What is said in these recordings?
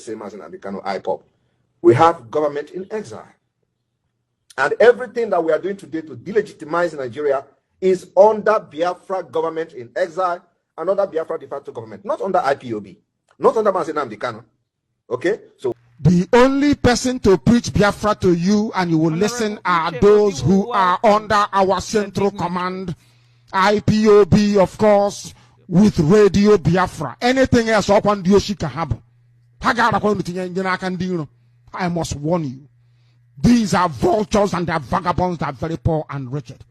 say Mazi Nnamdi Kanu, IPOB. We have government in exile. And everything that we are doing today to delegitimize Nigeria is under Biafra government in exile and under Biafra de facto government, not under IPOB, not under Mazi Nnamdi Kanu. Okay? So the only person to preach Biafra to you and you will listen are those who are under our Central Command, IPOB, of course, with Radio Biafra. Anything else up on Dioshika I must warn you. These are vultures and they are vagabonds that are very poor and wretched.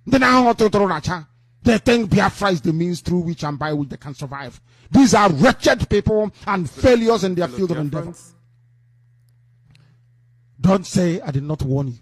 They think Biafra is the means through which and by which they can survive. These are wretched people and failures in their field of endeavor. Don't say I did not warn you.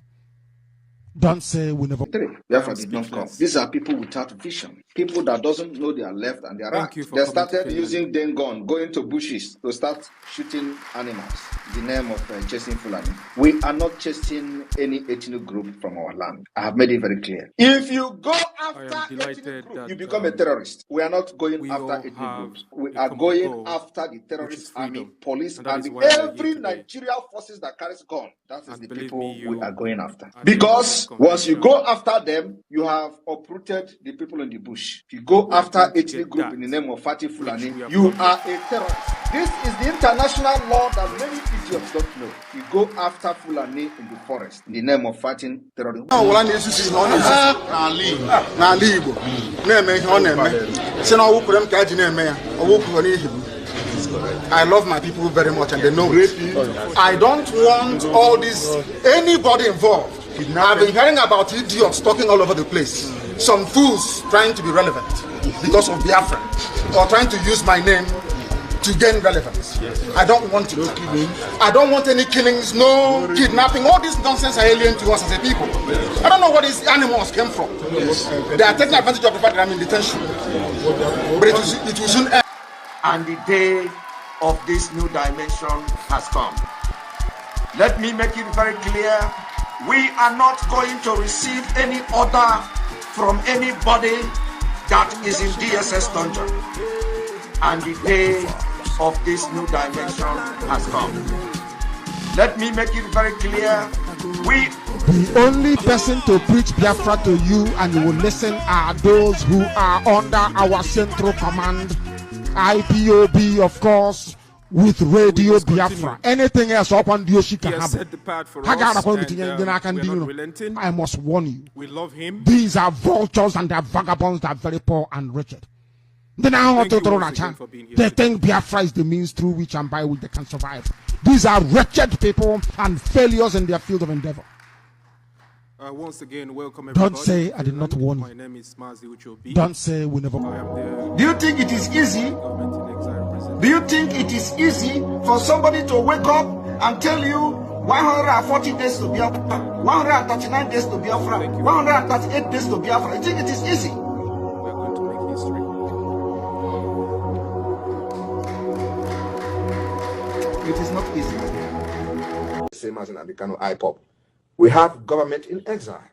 Don't say we never. Biafra did not come. These are people without vision. People that doesn't know their left and their right. They started using den gun, going to bushes to start shooting animals in the name of chasing Fulani. We are not chasing any ethnic group from our land. I have made it very clear. If you go after ethnic group, you become a terrorist. We are not going after ethnic groups. We are going after the terrorist army, police, and every Nigerian forces that carries gun. That is the people we are going after. Because once you go after them, you have uprooted the people in the bush. If you go after ethnic group in the name of Fatih Fulani, you are a terrorist. This is the international law that many idiots don't know. You go after Fulani in the forest in the name of fighting terrorism. I love my people very much and they know it. I don't want all this, anybody involved. I've been hearing about idiots talking all over the place. Some fools trying to be relevant because of Biafra or trying to use my name to gain relevance. I don't want it. I don't want any killings, no kidnapping. All this nonsense are alien to us as a people. I don't know where these animals came from. They are taking advantage of the fact that I'm in detention. But it will soon end. And the day of this new dimension has come. Let me make it very clear. We are not going to receive any order from anybody that is in DSS dungeon. And the day of this new dimension has come. Let me make it very clear. The only person to preach Biafra to you and you will listen are those who are under our Central Command, IPOB, of course, with Radio Biafra. Anything else up on Dioshika I must warn you. We love him. These are vultures and they are vagabonds that are very poor and wretched. They think Biafra is the means through which and by which they can survive. These are wretched people and failures in their field of endeavor. Once again, welcome everybody. Don't say I did not warn you. My name is Mazi Nnamdi. Don't say we never. Do you think it is easy? Do you think it is easy for somebody to wake up and tell you 140 days to Biafra, 139 days to Biafra, 138 days to Biafra? You think it is easy? We're going to make history. It is not easy. Say Mazi Nnamdi Kanu, IPOB. We have government in exile.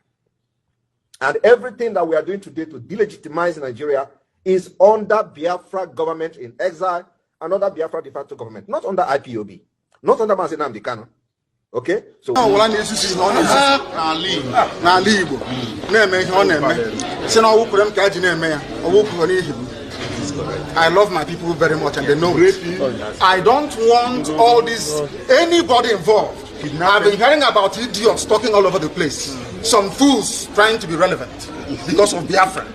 And everything that we are doing today to delegitimize Nigeria is under Biafra government in exile and under Biafra de facto government, not under IPOB, not under Mazi Nnamdi Kanu. Okay? So I love my people very much and they know it. I don't want all this, anybody involved. I've been hearing about idiots talking all over the place. Some fools trying to be relevant because of Biafra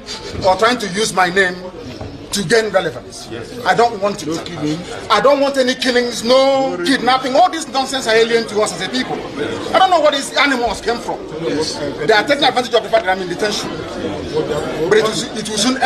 or trying to use my name to gain relevance. I don't want it. I don't want any killings, no kidnapping. All this nonsense are alien to us as a people. I don't know where these animals came from. They are taking advantage of the fact that I'm in detention. But it will soon end.